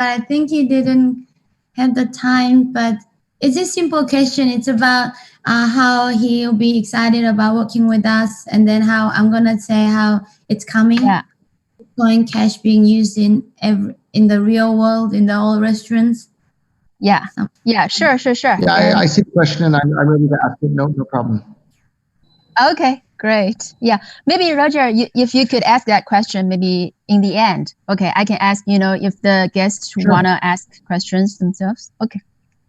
I think he didn't have the time. But it's a simple question. It's about how he'll be excited about working with us, and then how I'm gonna say how it's coming. Yeah. Coin cash being used in the real world, in the old restaurants. Yeah. Yeah. Sure. Yeah, I see the question and I'm ready to ask it. No problem. Okay, great. Yeah, maybe Roger, if you could ask that question, maybe in the end. Okay, I can ask. If the guests wanna ask questions themselves. Okay,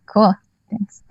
cool. Thanks.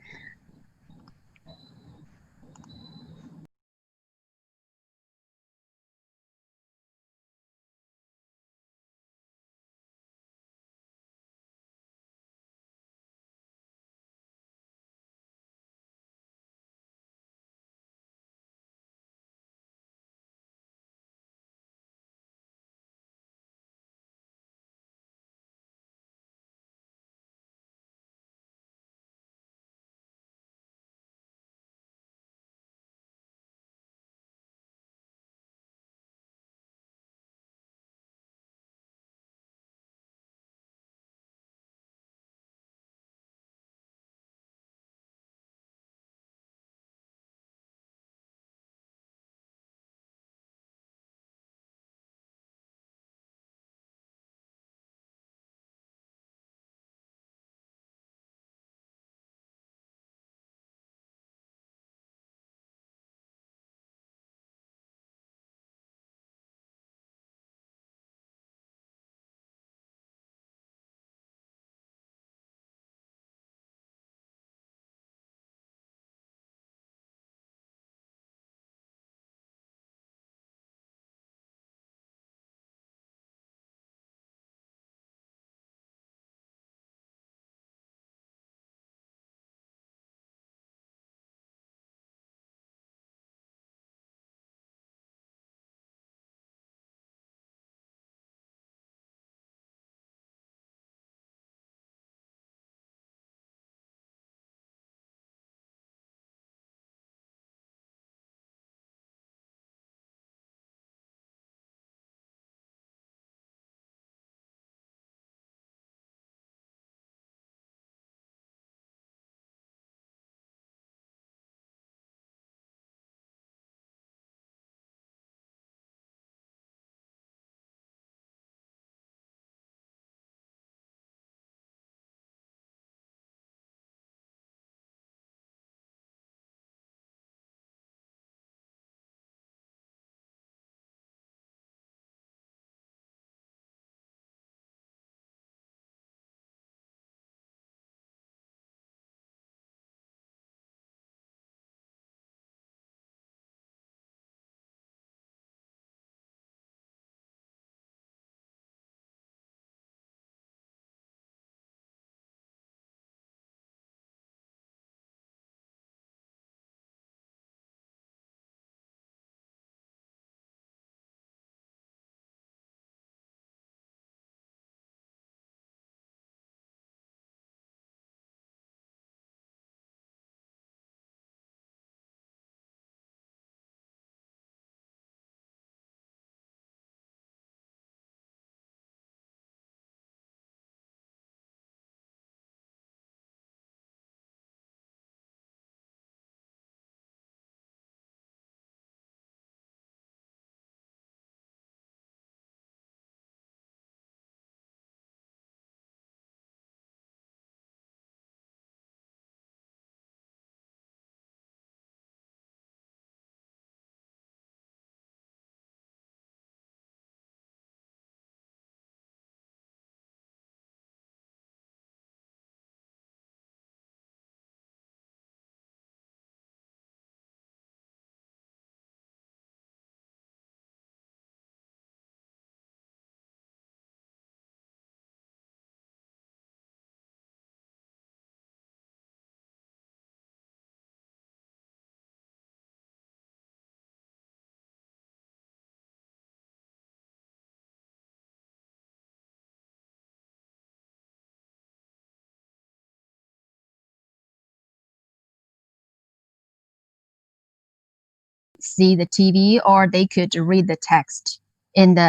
See the TV, or they could read the text in the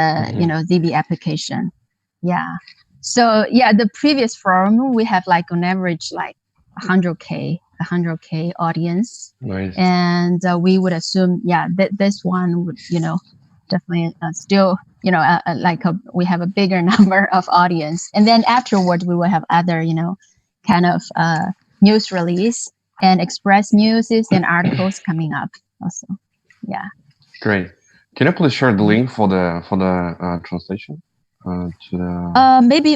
ZB application. Yeah. So yeah, the previous forum we have like on average like 100K audience. Nice. And we would assume, yeah, that this one would, definitely still, we have a bigger number of audience. And then afterward, we will have other, kind of news release and express news and articles coming up also. Yeah. Great. Can you please share the link for the translation to the? Maybe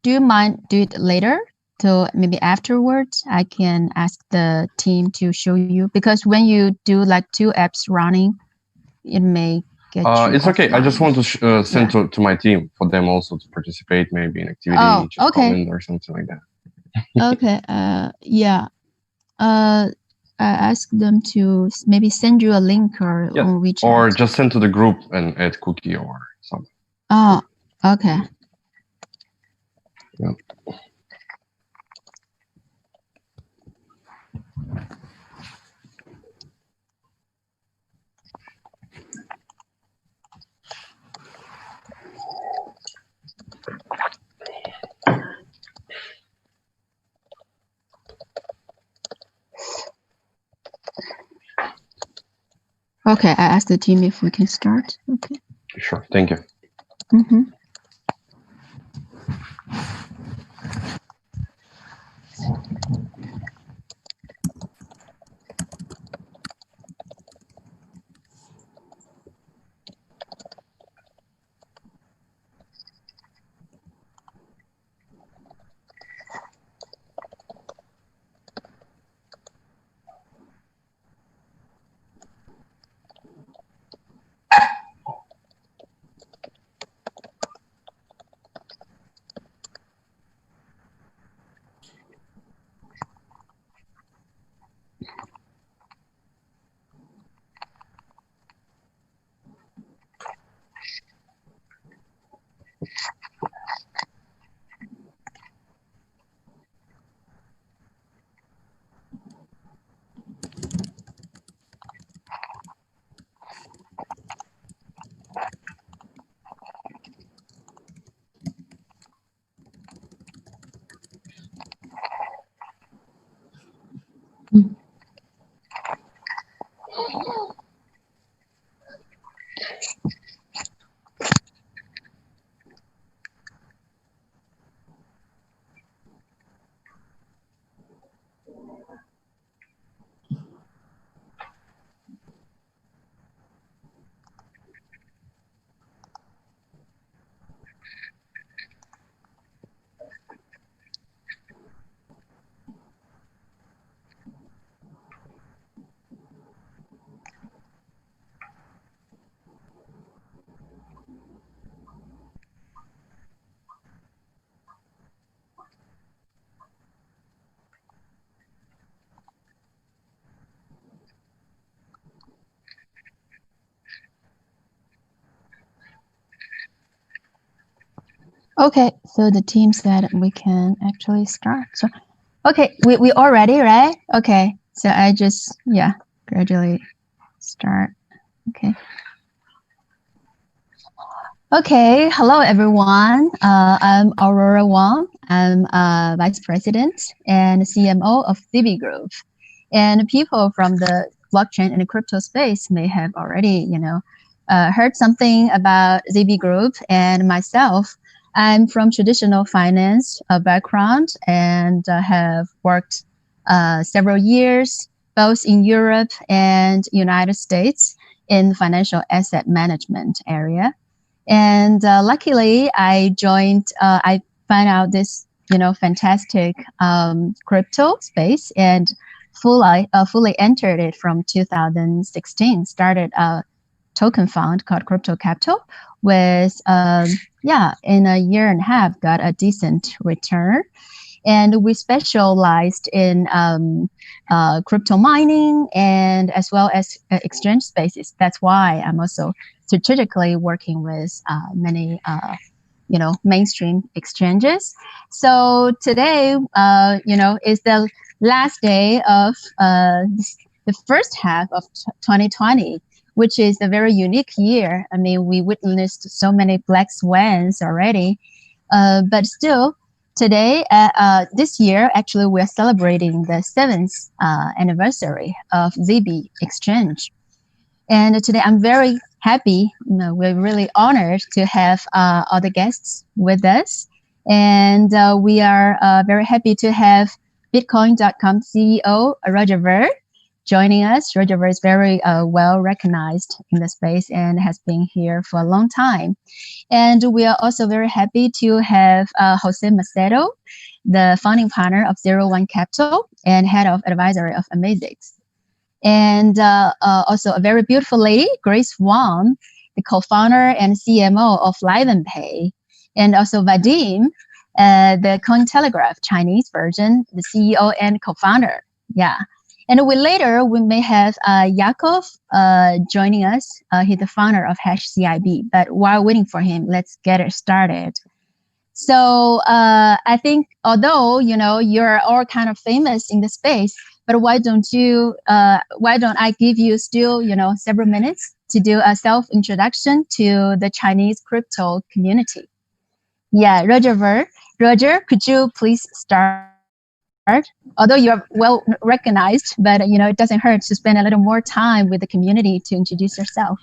do you mind do it later? So maybe afterwards, I can ask the team to show you, because when you do like 2 apps running, it may get you It's okay. offline. I just want to send to my team for them also to participate, maybe in activity, just okay. comment or something like that. Okay. Yeah. I ask them to maybe send you a link or WeChat. Or just send to the group and add cookie or something. Oh, okay. Yeah. Okay, I asked the team if we can start. Okay. Sure. Thank you. Mm-hmm. Okay, so the team said we can actually start. So, okay, we all ready, right? Okay, so I just, gradually start. Okay. Okay, hello everyone. I'm Aurora Wang. I'm Vice President and CMO of ZAPP Group. And people from the blockchain and crypto space may have already, heard something about ZAPP Group. And myself, I'm from traditional finance background and have worked several years both in Europe and United States in financial asset management area. And luckily, I found out this, fantastic crypto space and fully entered it from 2016. Started a token fund called Crypto Capital with, in a year and a half, got a decent return. And we specialized in crypto mining and as well as exchange spaces. That's why I'm also strategically working with many, mainstream exchanges. So today, is the last day of the first half of 2020, which is a very unique year. I mean, we witnessed so many black swans already. But still, today, this year, actually, we're celebrating the 7th anniversary of ZAPP exchange. And today, I'm very happy. We're really honored to have all the guests with us. And we are very happy to have Bitcoin.com CEO Roger Ver joining us. Roger Ver is very well recognized in the space and has been here for a long time. And we are also very happy to have Jose Macedo, the founding partner of 01 Capital and head of advisory of Amazix. And also a very beautiful lady, Grace Wang, the co-founder and CMO of LiveandPay. And also Vadim, the Cointelegraph Chinese version, the CEO and co-founder. Yeah. And later we may have Yakov joining us. He's the founder of HashCIB. But while waiting for him, let's get it started. So I think although you're all kind of famous in the space, but why don't I give you still several minutes to do a self-introduction to the Chinese crypto community? Yeah, Roger Ver. Roger, could you please start? Although you're well recognized, but it doesn't hurt to spend a little more time with the community to introduce yourself.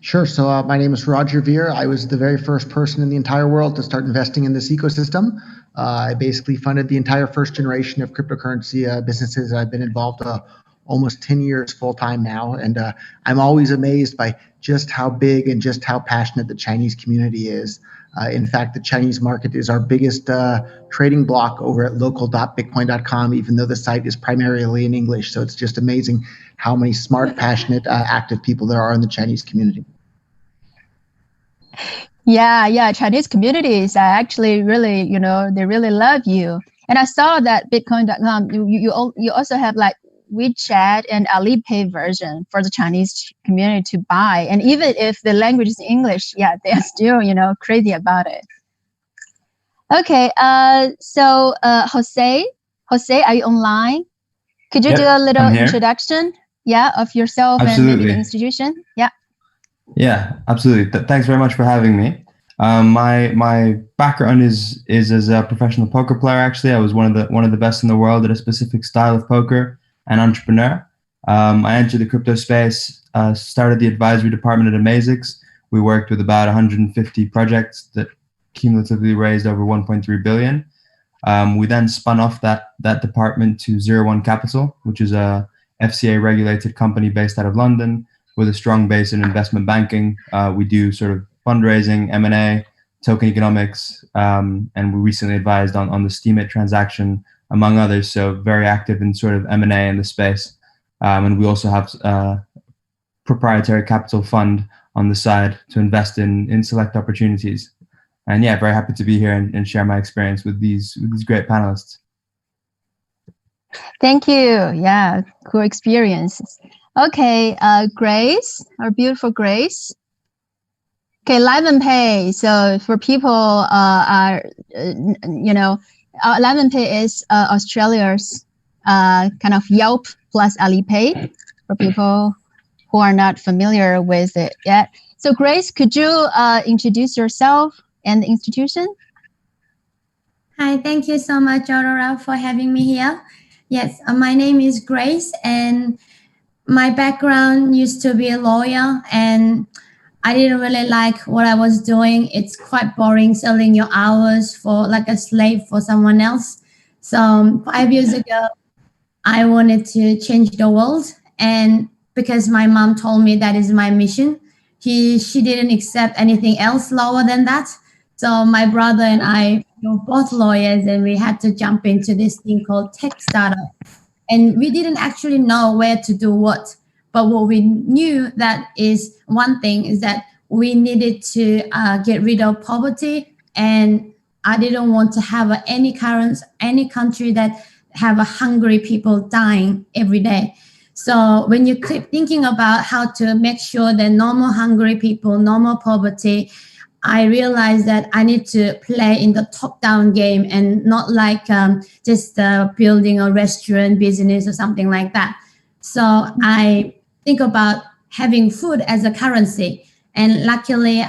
Sure. So my name is Roger Ver. I was the very first person in the entire world to start investing in this ecosystem. I basically funded the entire first generation of cryptocurrency businesses. I've been involved almost 10 years full-time now. And I'm always amazed by just how big and just how passionate the Chinese community is. In fact, the Chinese market is our biggest trading block over at local.bitcoin.com, even though the site is primarily in English. So it's just amazing how many smart, passionate, active people there are in the Chinese community. Yeah. Chinese communities are actually really, they really love you. And I saw that Bitcoin.com, you also have like WeChat and Alipay version for the Chinese community to buy. And even if the language is English, yeah, they're still, crazy about it. Okay, so Jose, are you online? Could you do a little introduction, of yourself and maybe the institution? Yeah, absolutely. Thanks very much for having me. My background is as a professional poker player. Actually, I was one of the best in the world at a specific style of poker. An entrepreneur. I entered the crypto space, started the advisory department at Amazix. We worked with about 150 projects that cumulatively raised over 1.3 billion. We then spun off that department to 01 Capital, which is a FCA regulated company based out of London with a strong base in investment banking. We do sort of fundraising, M&A, token economics, and we recently advised on the Steemit transaction, among others. So very active in sort of M&A in the space. And we also have a proprietary capital fund on the side to invest in select opportunities. And yeah, very happy to be here and share my experience with these great panelists. Thank you. Yeah, cool experiences. Okay, Grace, our beautiful Grace. Okay, LiveandPay. So for people LiveandPay is Australia's kind of Yelp plus Alipay for people who are not familiar with it yet. So Grace, could you introduce yourself and the institution? Hi, thank you so much, Aurora, for having me here. Yes, my name is Grace, and my background used to be a lawyer, and I didn't really like what I was doing. It's quite boring selling your hours for like a slave for someone else. So 5 years ago, I wanted to change the world. And because my mom told me that is my mission, she didn't accept anything else lower than that. So my brother and I were both lawyers, and we had to jump into this thing called tech startup. And we didn't actually know where to do what. But what we knew that is one thing is that we needed to get rid of poverty, and I didn't want to have any country that have hungry people dying every day. So when you keep thinking about how to make sure that no more hungry people, no more poverty, I realized that I need to play in the top-down game and not like just building a restaurant business or something like that. So I think about having food as a currency. And luckily,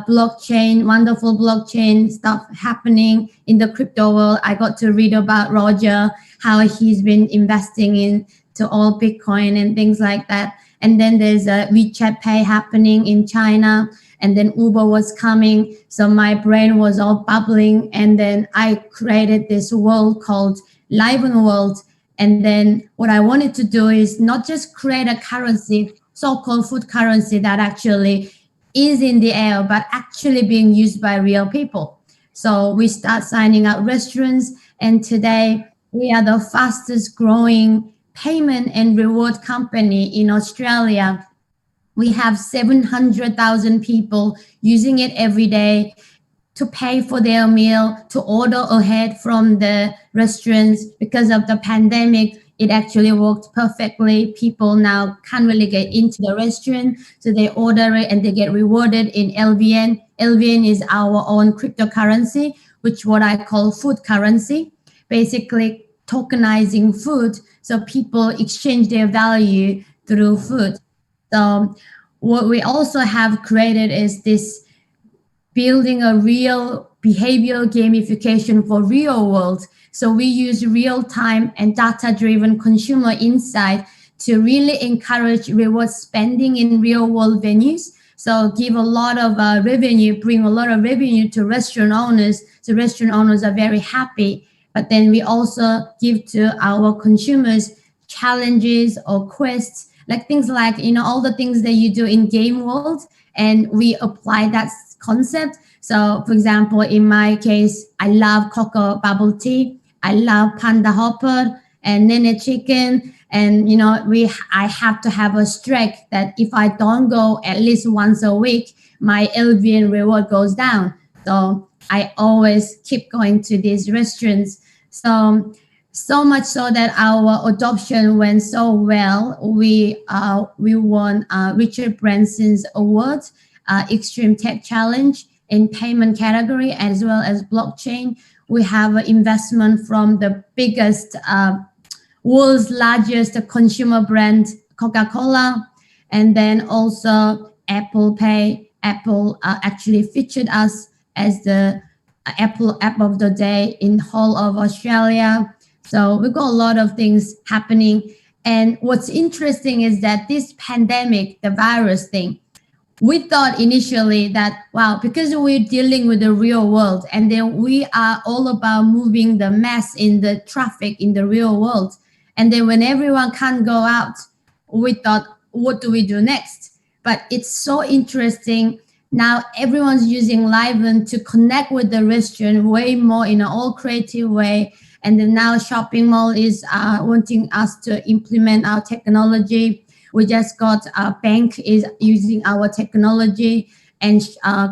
blockchain, wonderful blockchain stuff happening in the crypto world. I got to read about Roger, how he's been investing into all Bitcoin and things like that. And then there's a WeChat Pay happening in China. And then Uber was coming. So my brain was all bubbling. And then I created this world called Liven World. And then what I wanted to do is not just create a currency, so-called food currency that actually is in the air, but actually being used by real people. So we start signing up restaurants. And today we are the fastest growing payment and reward company in Australia. We have 700,000 people using it every day to pay for their meal, to order ahead from the restaurants. Because of the pandemic, it actually worked perfectly. People now can't really get into the restaurant, so they order it and they get rewarded in LVN. LVN is our own cryptocurrency, which what I call food currency, basically tokenizing food, so people exchange their value through food. So what we also have created is this building a real behavioral gamification for real world. So we use real-time and data-driven consumer insight to really encourage reward spending in real-world venues. So give a lot of revenue, bring a lot of revenue to restaurant owners. So restaurant owners are very happy. But then we also give to our consumers challenges or quests, like things like, all the things that you do in game world, and we apply that concept. So for example, in my case, I love cocoa bubble tea. I love panda hopper and nene chicken. And, I have to have a streak that if I don't go at least once a week, my LVN reward goes down. So I always keep going to these restaurants. So much so that our adoption went so well. We won Richard Branson's award, Extreme Tech Challenge in payment category, as well as blockchain. We have an investment from the biggest, world's largest consumer brand, Coca-Cola, and then also Apple Pay. Apple actually featured us as the Apple app of the day in whole of Australia. So we've got a lot of things happening. And what's interesting is that this pandemic, the virus thing, we thought initially that, wow, because we're dealing with the real world, and then we are all about moving the mass in the traffic in the real world. And then when everyone can't go out, we thought, what do we do next? But it's so interesting. Now everyone's using Liven to connect with the restaurant way more in an all creative way. And then now shopping mall is wanting us to implement our technology. We just got a bank is using our technology, and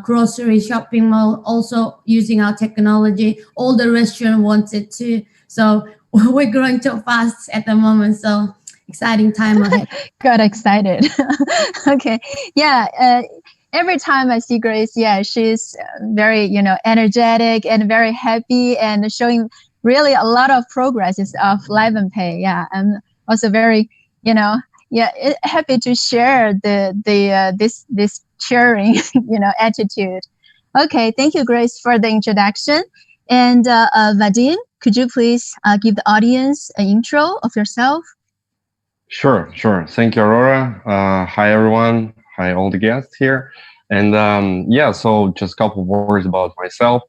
grocery shopping mall also using our technology. All the restaurant wants it too. So we're growing too fast at the moment. So exciting time ahead. Got excited. Okay. Yeah. Every time I see Grace, yeah, she's very, energetic and very happy and showing really a lot of progresses of Liven Pay. Yeah. I'm also very, happy to share this sharing, attitude. Okay. Thank you, Grace, for the introduction. And Vadim, could you please give the audience an intro of yourself? Sure. Thank you, Aurora. Hi, everyone. Hi, all the guests here. And so just a couple of words about myself.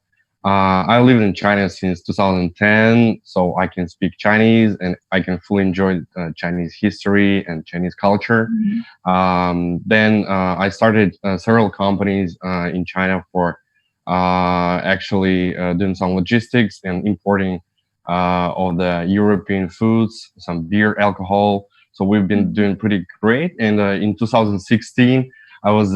I lived in China since 2010, so I can speak Chinese and I can fully enjoy Chinese history and Chinese culture. Mm-hmm. Then I started several companies in China for actually doing some logistics and importing all the European foods, some beer, alcohol. So we've been doing pretty great. And in 2016, I was,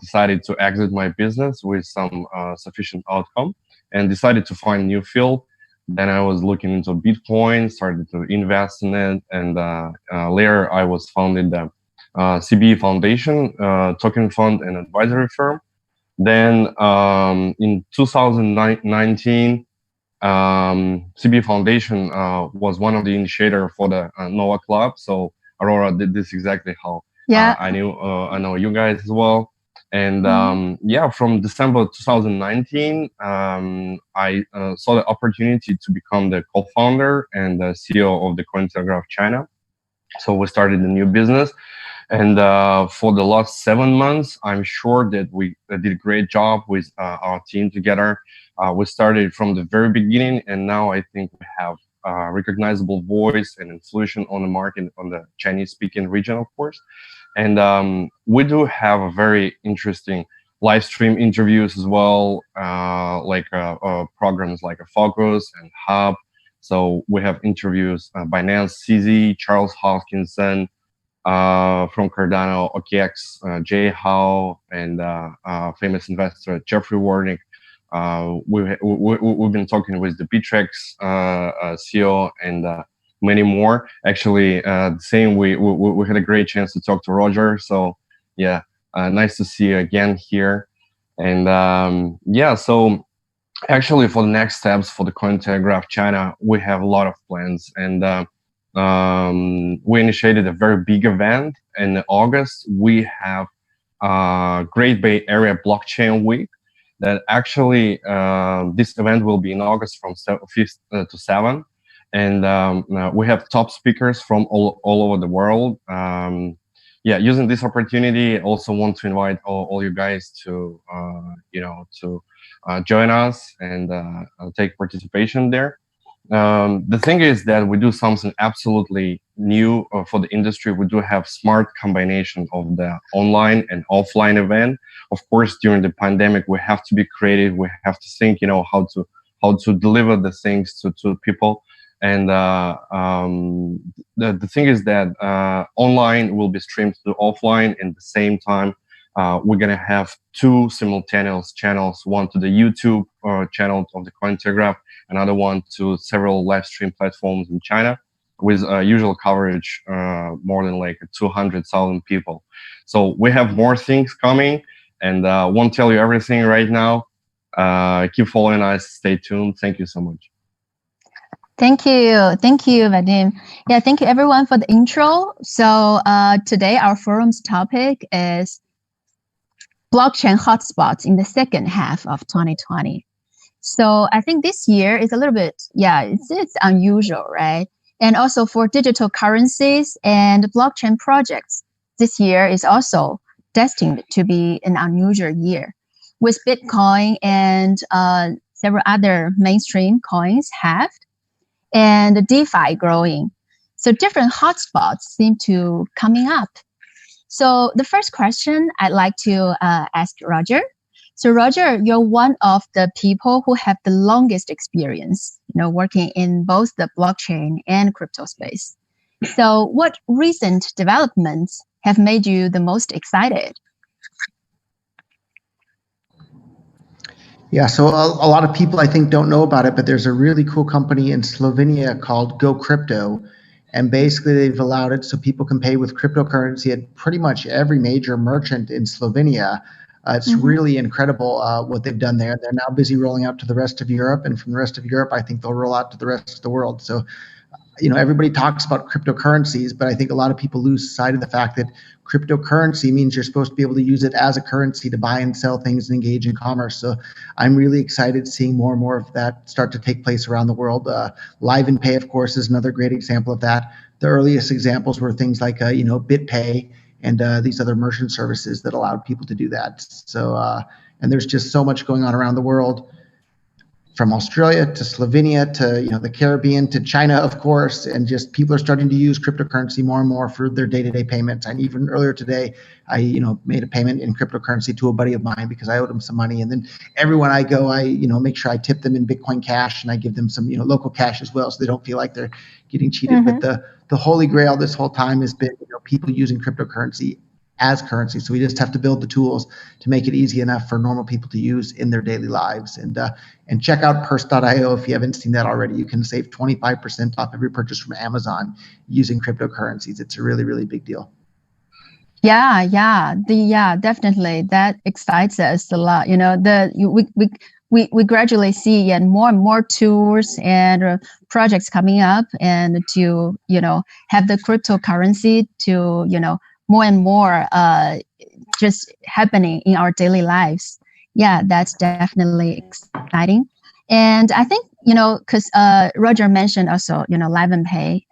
decided to exit my business with some sufficient outcome and decided to find a new field. Then I was looking into Bitcoin, started to invest in it. And later I was founded the CBE Foundation, token fund and advisory firm. Then in 2019, CBE Foundation was one of the initiators for the NOAA Club. So Aurora did this exactly how Yeah. I know you guys as well. And yeah, from December 2019, I saw the opportunity to become the co-founder and the CEO of the Cointelegraph China. So we started a new business. And for the last 7 months, I'm sure that we did a great job with our team together. We started from the very beginning, and now I think we have a recognizable voice and influence on the market, on the Chinese-speaking region, of course. And we do have a very interesting live stream interviews as well, like programs like a Focus and Hub. So we have interviews by Nance CZ, Charles Hoskinson, from Cardano, OKX, Jay Howe, and famous investor Jeffrey Warnick. We've been talking with the Bitrex CEO and many more. Actually, the same we had a great chance to talk to Roger. So yeah, nice to see you again here. And yeah, so actually for the next steps for the Cointelegraph China, we have a lot of plans, and we initiated a very big event in August. We have Great Bay Area Blockchain Week. That actually this event will be in August from 5th to 7th, and we have top speakers from all over the world. Yeah, using this opportunity, I also want to invite all you guys to join us and take participation there. The thing is that we do something absolutely new for the industry. We do have smart combination of the online and offline event. Of course, during the pandemic, we have to be creative. We have to think, how to deliver the things to people. And the thing is that online will be streamed to offline. And at the same time, we're gonna have 2 simultaneous channels: one to the YouTube channel of the Cointelegraph, another one to several live stream platforms in China, with usual coverage more than like 200,000 people. So we have more things coming, and won't tell you everything right now. Keep following us. Stay tuned. Thank you so much. Thank you, Vadim. Yeah, thank you everyone for the intro. So today our forum's topic is blockchain hotspots in the second half of 2020. So I think this year is a little bit, it's unusual, right? And also for digital currencies and blockchain projects, this year is also destined to be an unusual year, with Bitcoin and several other mainstream coins halved, and DeFi growing. So different hotspots seem to coming up. So the first question I'd like to ask Roger. So Roger, you're one of the people who have the longest experience, working in both the blockchain and crypto space. So what recent developments have made you the most excited? Yeah, so a lot of people I think don't know about it, but there's a really cool company in Slovenia called Go Crypto. And basically they've allowed it so people can pay with cryptocurrency at pretty much every major merchant in Slovenia. It's really incredible what they've done there. They're now busy rolling out to the rest of Europe, and from the rest of Europe, I think they'll roll out to the rest of the world. So, everybody talks about cryptocurrencies, but I think a lot of people lose sight of the fact that cryptocurrency means you're supposed to be able to use it as a currency to buy and sell things and engage in commerce. So I'm really excited seeing more and more of that start to take place around the world. Live and Pay, of course, is another great example of that. The earliest examples were things like, BitPay and these other merchant services that allowed people to do that. So, and there's just so much going on around the world, from Australia to Slovenia to the Caribbean to China, of course, and just people are starting to use cryptocurrency more and more for their day-to-day payments. And even earlier today, I made a payment in cryptocurrency to a buddy of mine because I owed him some money. And then everywhere I go, I make sure I tip them in Bitcoin Cash, and I give them some local cash as well, so they don't feel like they're getting cheated. But the holy grail this whole time has been people using cryptocurrency as currency. So we just have to build the tools to make it easy enough for normal people to use in their daily lives. And check out purse.io if you haven't seen that already. You can save 25% off every purchase from Amazon using cryptocurrencies. It's a really, really big deal. Yeah, definitely. That excites us a lot. We gradually see and more tools and projects coming up, and to have the cryptocurrency to more and more just happening in our daily lives. Yeah, that's definitely exciting. And I think, because Roger mentioned also, Live and Pay.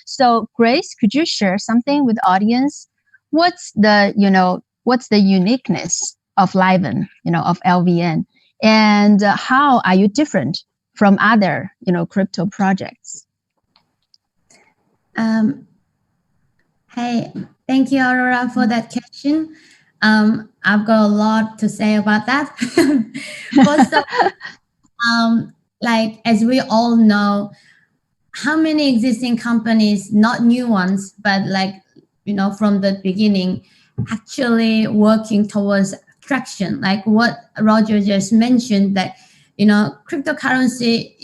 So Grace, could you share something with the audience? What's the uniqueness of Liven, of LVN, and how are you different from other, crypto projects? Hey, thank you, Aurora, for that question. I've got a lot to say about that. First of all, like, as we all know, how many existing companies, not new ones, but like, from the beginning, actually working towards traction, like what Roger just mentioned, that, cryptocurrency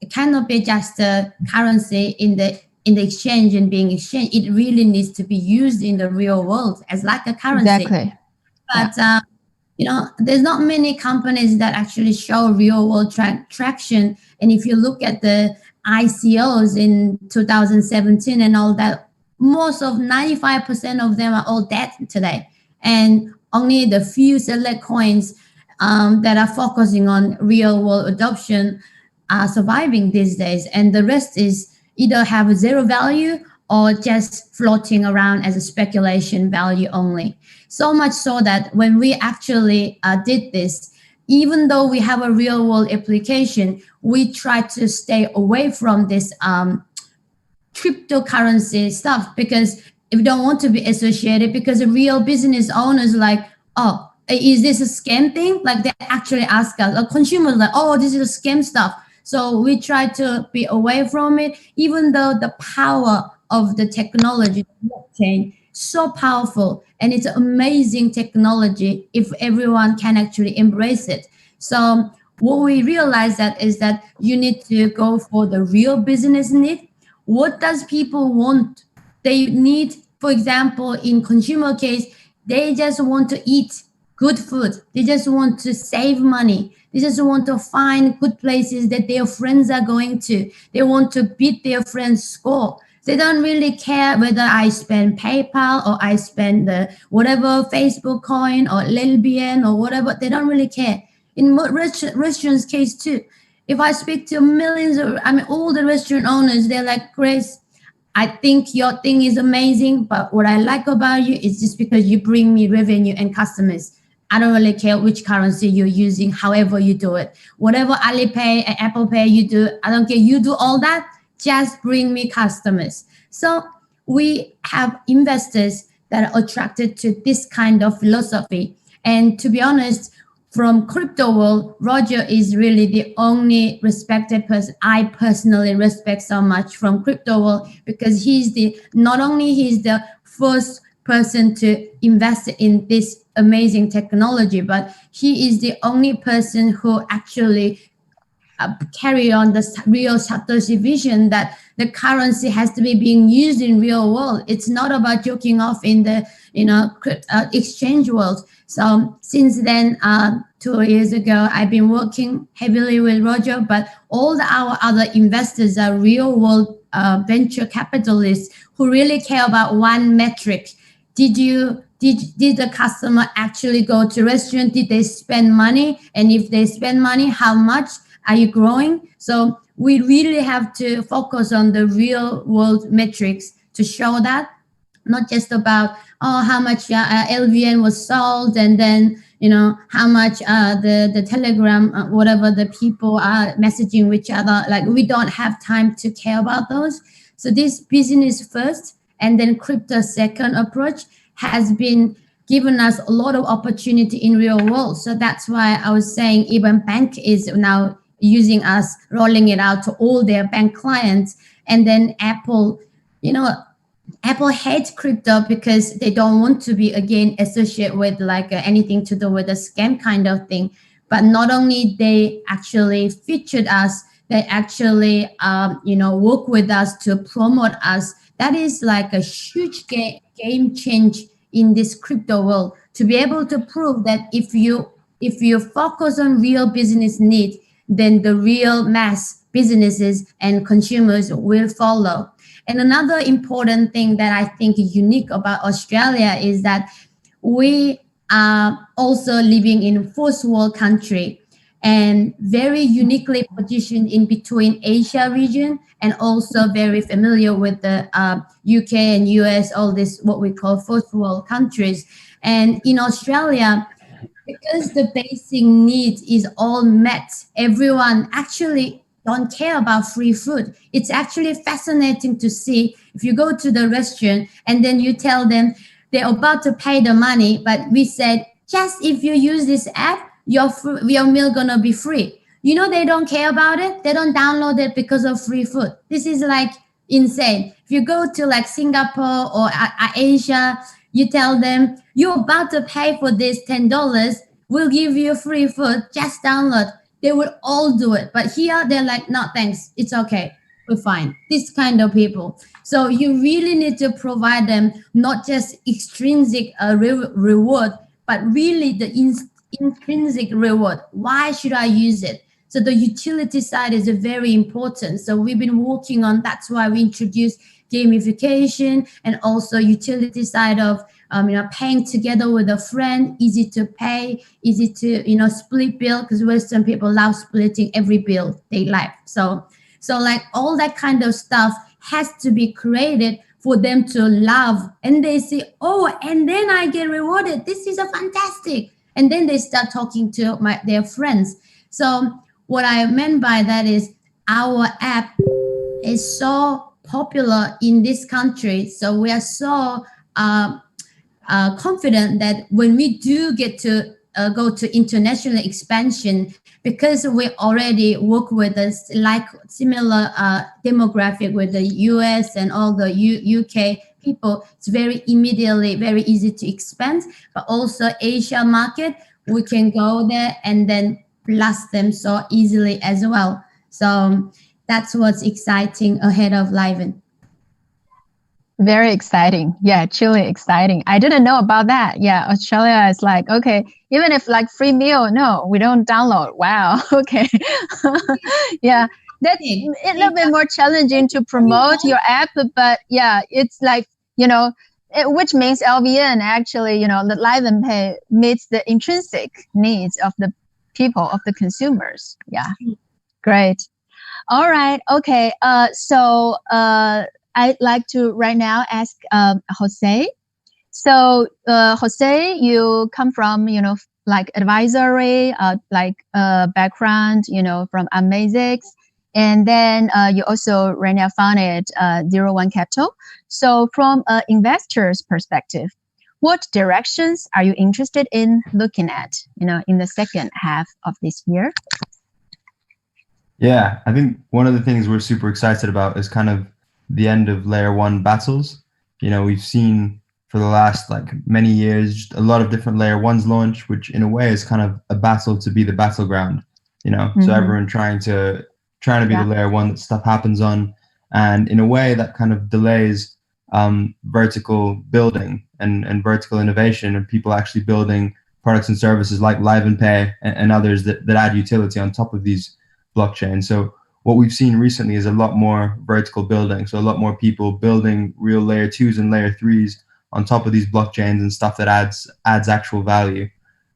cannot be just a currency in the exchange and being exchanged. It really needs to be used in the real world as like a currency. Exactly. But there's not many companies that actually show real world traction. And if you look at the ICOs in 2017 and all that, most of 95% of them are all dead today. And only the few select coins that are focusing on real world adoption are surviving these days. And the rest is either have zero value or just floating around as a speculation value only. So much so that when we actually did this, even though we have a real world application, we try to stay away from this cryptocurrency stuff, because we don't want to be associated, because the real business owners like, oh, is this a scam thing? Like they actually ask us, like consumers like, oh, this is a scam stuff. So we try to be away from it, even though the power of the technology, blockchain, so powerful, and it's amazing technology if everyone can actually embrace it. So what we realize that is that you need to go for the real business need. What does people want? They need, for example, in consumer case, they just want to eat good food. They just want to save money. They just want to find good places that their friends are going to. They want to beat their friends' score. They don't really care whether I spend PayPal or I spend the whatever Facebook coin or LBN or whatever. They don't really care. In restaurants case too, if I speak to millions of, all the restaurant owners, they're like, Grace, I think your thing is amazing, but what I like about you is just because you bring me revenue and customers. I don't really care which currency you're using, however you do it. Whatever Alipay and Apple Pay you do, I don't care. You do all that, just bring me customers. So we have investors that are attracted to this kind of philosophy. And to be honest, from crypto world, Roger is really the only respected person I personally respect so much from crypto world, because he's not only the first person to invest in this amazing technology, but he is the only person who actually carry on the real Satoshi vision that the currency has to be being used in real world. It's not about joking off in the exchange world. So since then, 2 years ago, I've been working heavily with Roger, but all our other investors are real world venture capitalists who really care about one metric. Did the customer actually go to restaurant? Did they spend money? And if they spend money, how much? Are you growing? So we really have to focus on the real world metrics to show that, not just about how much LVN was sold, and then how much the Telegram, whatever the people are messaging with each other. Like we don't have time to care about those. So this business first and then crypto second approach has been given us a lot of opportunity in real world. So that's why I was saying even bank is now using us, rolling it out to all their bank clients. And then Apple, Apple hates crypto because they don't want to be again associated with like anything to do with a scam kind of thing. But not only they actually featured us, they actually work with us to promote us. That is like a huge game change in this crypto world, to be able to prove that if you focus on real business need, then the real mass businesses and consumers will follow. And another important thing that I think is unique about Australia is that we are also living in a first world country and very uniquely positioned in between Asia region, and also very familiar with the UK and US, all this what we call first world countries. And in Australia, because the basic needs is all met, everyone actually don't care about free food. It's actually fascinating to see if you go to the restaurant and then you tell them they're about to pay the money, but we said, just if you use this app, your meal gonna be free. You know, they don't care about it. They don't download it because of free food. This is like insane. If you go to like Singapore or Asia, you tell them you're about to pay for this $10. We'll give you free food. Just download. They would all do it. But here they're like, no, thanks. It's okay. We're fine. This kind of people. So you really need to provide them not just extrinsic reward, but really the intrinsic reward. Why should I use it? So the utility side is very important. So we've been working on, that's why we introduced gamification and also utility side of paying together with a friend, easy to pay, easy to split bill, because Western people love splitting every bill they like. So like all that kind of stuff has to be created for them to love, and they say, oh, and then I get rewarded. This is a fantastic. And then they start talking to their friends. So what I meant by that is our app is so popular in this country. So we are so confident that when we do get to go to international expansion, because we already work with us like similar demographic with the US and all the UK people, it's very easy to expand. But also Asia market, we can go there and then plus them so easily as well. So that's what's exciting ahead of Liven. Very exciting. Yeah, truly exciting. I didn't know about that. Yeah, Australia is like, okay, even if like free meal, no, we don't download. Wow. Okay. Yeah, that's a little bit more challenging to promote your app, but yeah, it's like, which means LVN actually, the Live and Pay meets the intrinsic needs of the people, of the consumers. Yeah, great. All right. Okay. So I'd like to right now ask Jose. So Jose, you come from, like advisory, background, from Amazix. And then you also right now founded 01 Capital. So from an investor's perspective, what directions are you interested in looking at, in the second half of this year? Yeah, I think one of the things we're super excited about is kind of the end of layer one battles. We've seen for the last many years just a lot of different layer ones launch, which in a way is kind of a battle to be the battleground. So everyone trying to be the layer one that stuff happens on, and in a way that kind of delays vertical building and vertical innovation, and people actually building products and services like Live and Pay and others that add utility on top of these blockchains. So what we've seen recently is a lot more vertical building. So a lot more people building real layer 2s and layer 3s on top of these blockchains and stuff that adds actual value.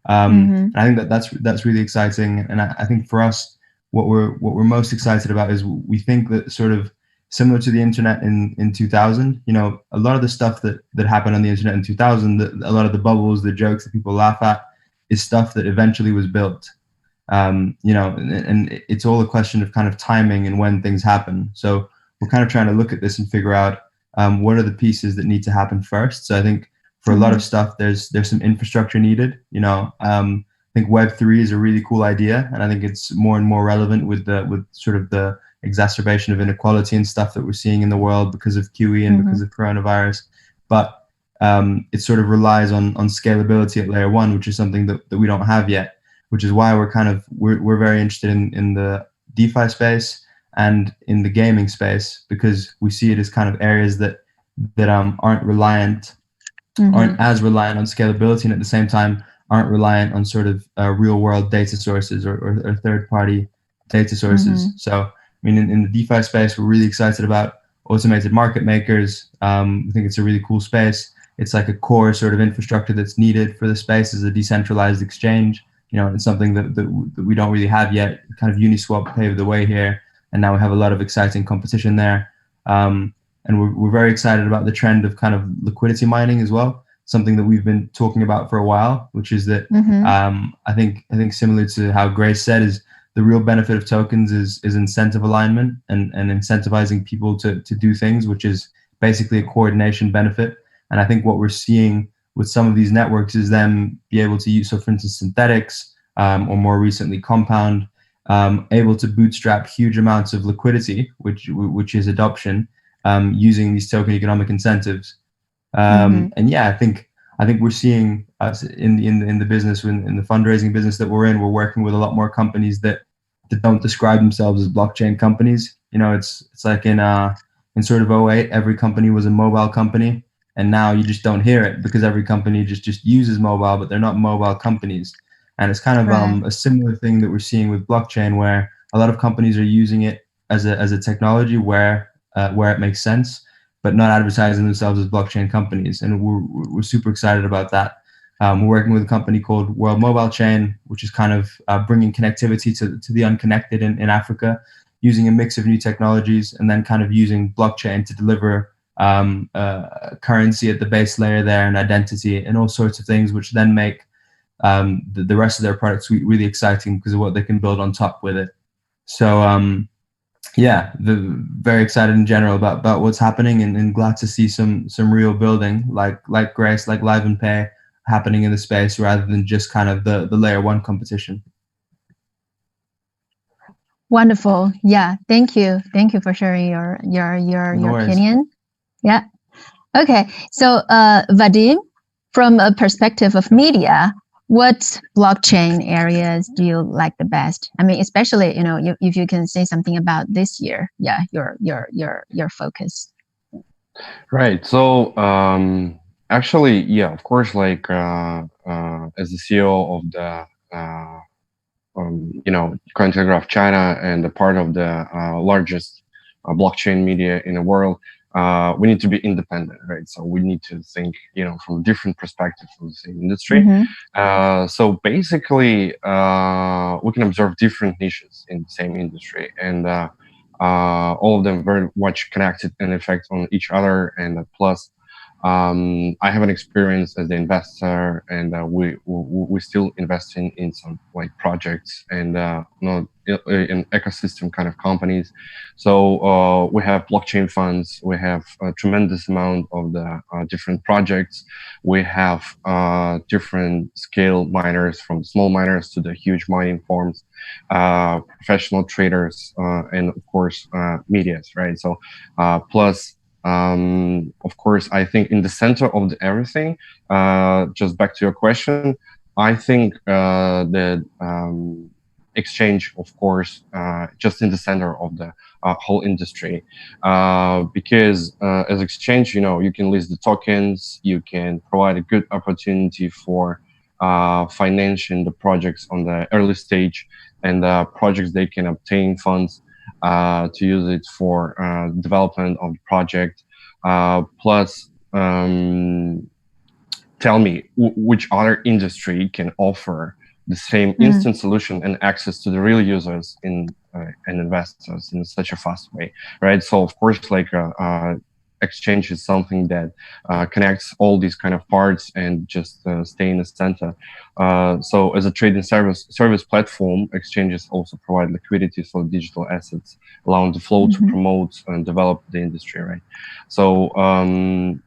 And I think that's really exciting. And I think for us, what we're most excited about is we think that sort of similar to the internet in 2000, a lot of the stuff that happened on the internet in 2000, a lot of the bubbles, the jokes that people laugh at, is stuff that eventually was built. And it's all a question of kind of timing and when things happen. So we're kind of trying to look at this and figure out what are the pieces that need to happen first. So I think for a lot of stuff, there's some infrastructure needed. I think Web3 is a really cool idea, and I think it's more and more relevant with sort of the exacerbation of inequality and stuff that we're seeing in the world because of QE and because of coronavirus. But it sort of relies on scalability at layer one, which is something that we don't have yet, which is why we're very interested in the DeFi space and in the gaming space, because we see it as kind of areas that aren't as reliant on scalability, and at the same time aren't reliant on sort of real world data sources or third party data sources. So I mean, in the DeFi space, we're really excited about automated market makers. I think it's a really cool space. It's like a core sort of infrastructure that's needed for the space as a decentralized exchange. You know, it's something that we don't really have yet. Kind of Uniswap paved the way here, and now we have a lot of exciting competition there. And we're very excited about the trend of kind of liquidity mining as well. Something that we've been talking about for a while, which is that I think similar to how Grace said, is the real benefit of tokens is incentive alignment and incentivizing people to do things, which is basically a coordination benefit. And I think what we're seeing with some of these networks is them be able to use, so for instance, synthetics or more recently Compound, able to bootstrap huge amounts of liquidity, which is adoption, using these token economic incentives. And yeah, I think we're seeing us in the business, in the fundraising business that we're in, we're working with a lot more companies that don't describe themselves as blockchain companies. You know, it's like in sort of 2008, every company was a mobile company, and now you just don't hear it because every company just uses mobile, but they're not mobile companies. And it's kind of a similar thing that we're seeing with blockchain, where a lot of companies are using it as a technology where it makes sense, but not advertising themselves as blockchain companies. And we're super excited about that. We're working with a company called World Mobile Chain, which is kind of bringing connectivity to the unconnected in Africa, using a mix of new technologies, and then kind of using blockchain to deliver currency at the base layer there, and identity and all sorts of things, which then make the rest of their product suite really exciting because of what they can build on top with it. So yeah, very excited in general about what's happening, and glad to see some real building like Grace, like Live and Pay happening in the space, rather than just kind of the layer one competition. Wonderful. Yeah, thank you for sharing your opinion. Yeah. Okay. So Vadim, from a perspective of media, what blockchain areas do you like the best? I mean, especially, you know, if you can say something about this year, yeah, your focus. Right. So actually, yeah, of course, like as the CEO of the Cointelegraph China and a part of the largest blockchain media in the world, we need to be independent, right? So we need to think, you know, from different perspectives from the same industry. So basically, we can observe different niches in the same industry, and all of them very much connected and effect on each other. And plus, I have an experience as an investor, and we still investing in some like projects and in ecosystem kind of companies. So we have blockchain funds. We have a tremendous amount of the different projects. We have different scale miners, from small miners to the huge mining farms, professional traders, and of course medias, right? So plus. Of course, I think in the center of everything, just back to your question, I think the exchange, of course, just in the center of the whole industry, because as exchange, you know, you can list the tokens, you can provide a good opportunity for financing the projects on the early stage, and projects they can obtain funds to use it for development of the project. Plus, tell me which other industry can offer the same instant solution and access to the real users and investors in such a fast way, right? So of course, like exchange is something that connects all these kind of parts and just stay in the center. So as a trading service platform, exchanges also provide liquidity for digital assets, allowing the flow to promote and develop the industry, right? So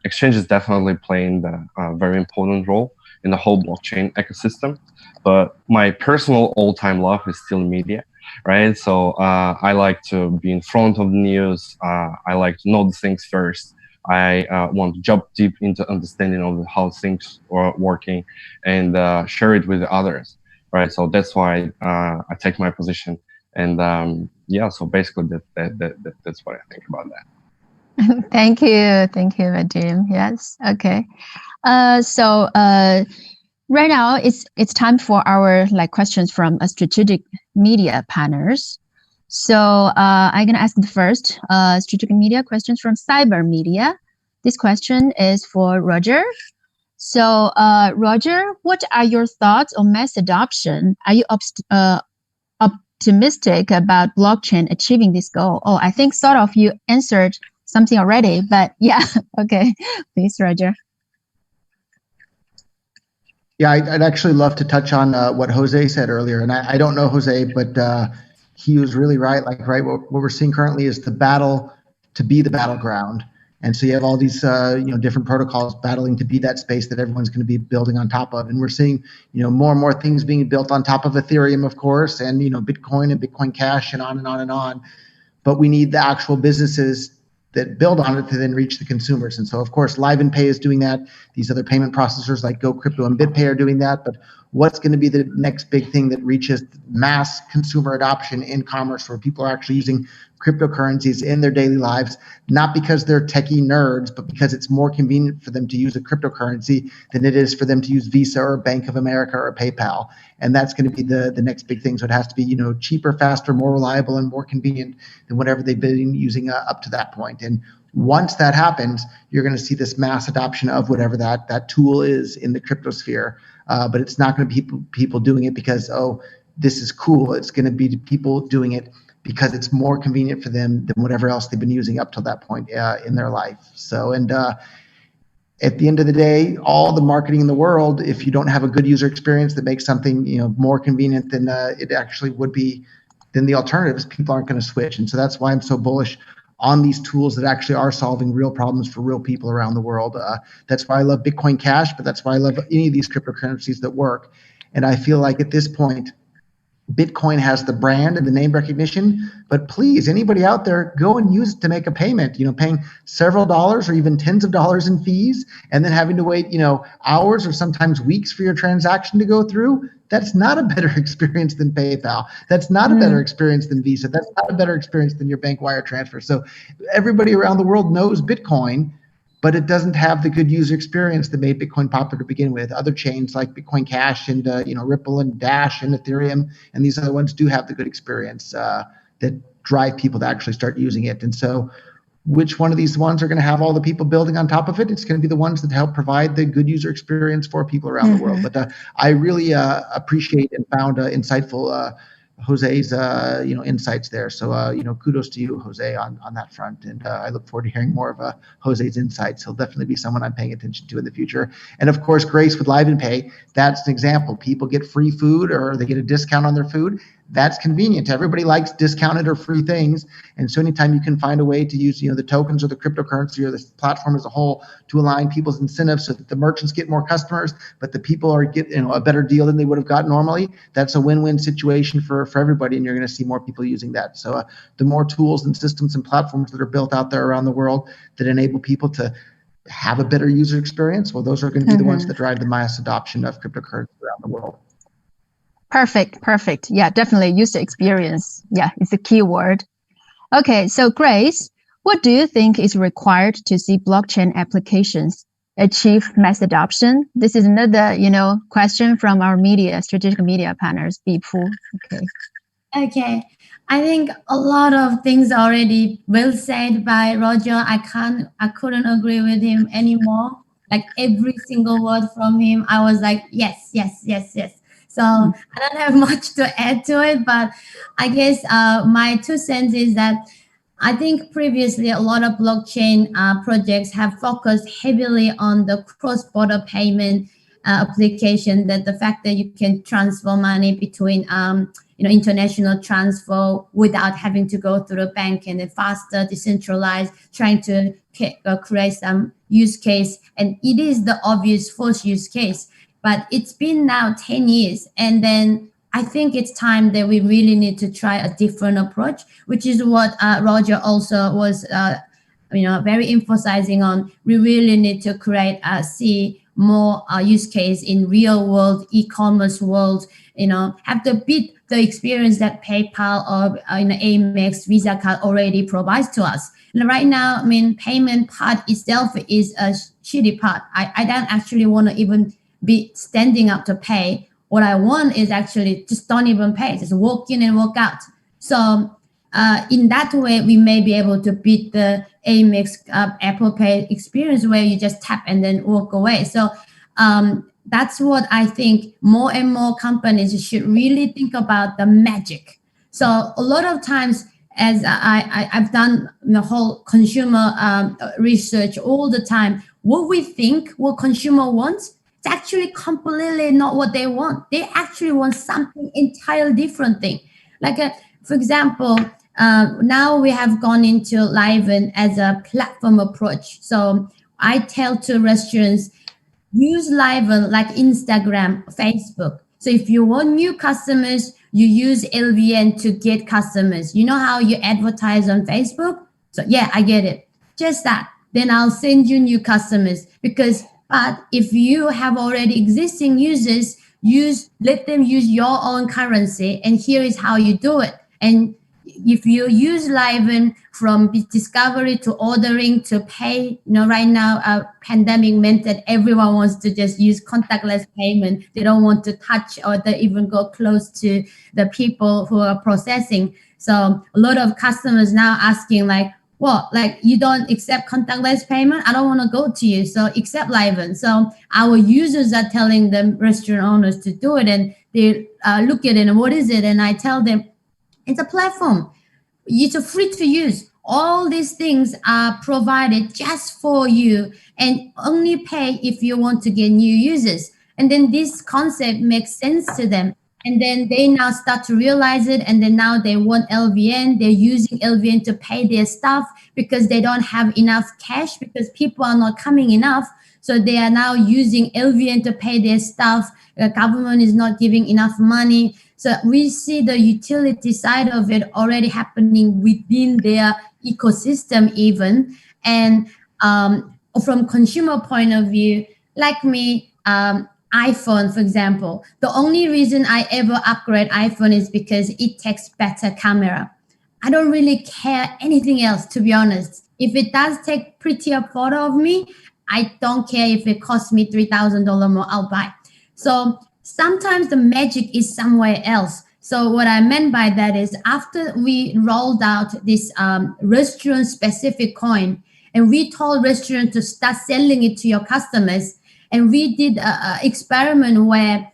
exchange is definitely playing a very important role in the whole blockchain ecosystem. But my personal all-time love is still media, right? So I like to be in front of the news. I like to know the things first. I want to jump deep into understanding of how things are working and share it with others, right? So that's why I take my position. And yeah, so basically that's what I think about that. Thank you, Vadim. Yes, okay. So right now it's time for our questions from strategic media partners. So I'm gonna ask the first strategic media questions from Cyber Media. This question is for Roger. So Roger, what are your thoughts on mass adoption? Are you optimistic about blockchain achieving this goal? Oh, I think sort of you answered something already, but yeah, okay, please, Roger. Yeah, I'd actually love to touch on what Jose said earlier, and I don't know Jose, but he was really right. Like, right, what we're seeing currently is the battle to be the battleground, and so you have all these different protocols battling to be that space that everyone's going to be building on top of, and we're seeing more and more things being built on top of Ethereum, of course, and Bitcoin and Bitcoin Cash and on and on and on. But we need the actual businesses that build on it to then reach the consumers. And so, of course, Live and Pay is doing that. These other payment processors like Go Crypto and BitPay are doing that. But what's going to be the next big thing that reaches mass consumer adoption in commerce, where people are actually using cryptocurrencies in their daily lives, not because they're techie nerds, but because it's more convenient for them to use a cryptocurrency than it is for them to use Visa or Bank of America or PayPal. And that's going to be the next big thing. So it has to be, cheaper, faster, more reliable, and more convenient than whatever they've been using up to that point. And once that happens, you're going to see this mass adoption of whatever that tool is in the crypto sphere. But it's not going to be people doing it because, oh, this is cool. It's going to be people doing it because it's more convenient for them than whatever else they've been using up till that point in their life. So, and at the end of the day, all the marketing in the world, if you don't have a good user experience that makes something more convenient than it actually would be than the alternatives, people aren't going to switch. And so that's why I'm so bullish on these tools that actually are solving real problems for real people around the world. That's why I love Bitcoin Cash, but that's why I love any of these cryptocurrencies that work. And I feel like at this point, Bitcoin has the brand and the name recognition, but please, anybody out there, go and use it to make a payment, paying several dollars or even tens of dollars in fees, and then having to wait, hours or sometimes weeks for your transaction to go through. That's not a better experience than PayPal. That's not a better experience than Visa. That's not a better experience than your bank wire transfer. So everybody around the world knows Bitcoin, but it doesn't have the good user experience that made Bitcoin popular to begin with. Other chains like Bitcoin Cash and Ripple and Dash and Ethereum and these other ones do have the good experience that drive people to actually start using it. And so, which one of these ones are going to have all the people building on top of it? It's going to be the ones that help provide the good user experience for people around the world. But I really appreciate and found insightful Jose's insights there. So kudos to you, Jose, on that front. And I look forward to hearing more of Jose's insights. He'll definitely be someone I'm paying attention to in the future. And of course, Grace with Live and Pay, that's an example. People get free food or they get a discount on their food. That's convenient. Everybody likes discounted or free things. And so anytime you can find a way to use, the tokens or the cryptocurrency or the platform as a whole to align people's incentives so that the merchants get more customers, but the people are getting a better deal than they would have got normally, that's a win-win situation for everybody. And you're going to see more people using that. So the more tools and systems and platforms that are built out there around the world that enable people to have a better user experience, well, those are going to be the ones that drive the mass adoption of cryptocurrency around the world. Perfect. Yeah, definitely user experience. Yeah, it's a key word. Okay, so Grace, what do you think is required to see blockchain applications achieve mass adoption? This is another, question from our strategic media partners, Bipu. Okay. I think a lot of things already well said by Roger. I couldn't agree with him anymore. Like every single word from him, I was like, yes. So I don't have much to add to it, but I guess my 2 cents is that I think previously a lot of blockchain projects have focused heavily on the cross-border payment application, that the fact that you can transfer money between international transfer without having to go through a bank, and then faster, decentralized, trying to create some use case. And it is the obvious first use case. But it's been now 10 years, and then I think it's time that we really need to try a different approach, which is what Roger also was, very emphasizing on. We really need to see more use case in real world e-commerce world. Have the experience that PayPal or Amex, Visa card already provides to us. And right now, payment part itself is a shitty part. I don't actually want to even be standing up to pay. What I want is actually just don't even pay, just walk in and walk out. So in that way, we may be able to beat the Amex Apple Pay experience where you just tap and then walk away. So that's what I think more and more companies should really think about, the magic. So a lot of times, as I've done the whole consumer research all the time, what we think what consumer wants, it's actually completely not what they want. They actually want something entirely different thing. Like, for example, now we have gone into Liven as a platform approach. So I tell to restaurants, use Liven like Instagram, Facebook. So if you want new customers, you use LVN to get customers. You know how you advertise on Facebook? So yeah, I get it. Just that. Then I'll send you new customers. But if you have already existing users, let them use your own currency, and here is how you do it. And if you use Liven from discovery to ordering to pay, right now pandemic meant that everyone wants to just use contactless payment. They don't want to touch or they even go close to the people who are processing. So a lot of customers now asking like, what, like you don't accept contactless payment? I don't want to go to you, so accept Liven. So our users are telling the restaurant owners to do it, and they look at it and what is it? And I tell them, it's a platform. It's free to use. All these things are provided just for you and only pay if you want to get new users. And then this concept makes sense to them. And then they now start to realize it. And then now they want LVN. They're using LVN to pay their staff because they don't have enough cash because people are not coming enough. So they are now using LVN to pay their staff. The government is not giving enough money. So we see the utility side of it already happening within their ecosystem even. And from consumer point of view, like me, iPhone, for example, the only reason I ever upgrade iPhone is because it takes better camera. I don't really care anything else, to be honest. If it does take prettier photo of me, I don't care if it costs me $3,000 more, I'll buy. So sometimes the magic is somewhere else. So what I meant by that is after we rolled out this restaurant-specific coin, and we told restaurants to start selling it to your customers, and we did an experiment where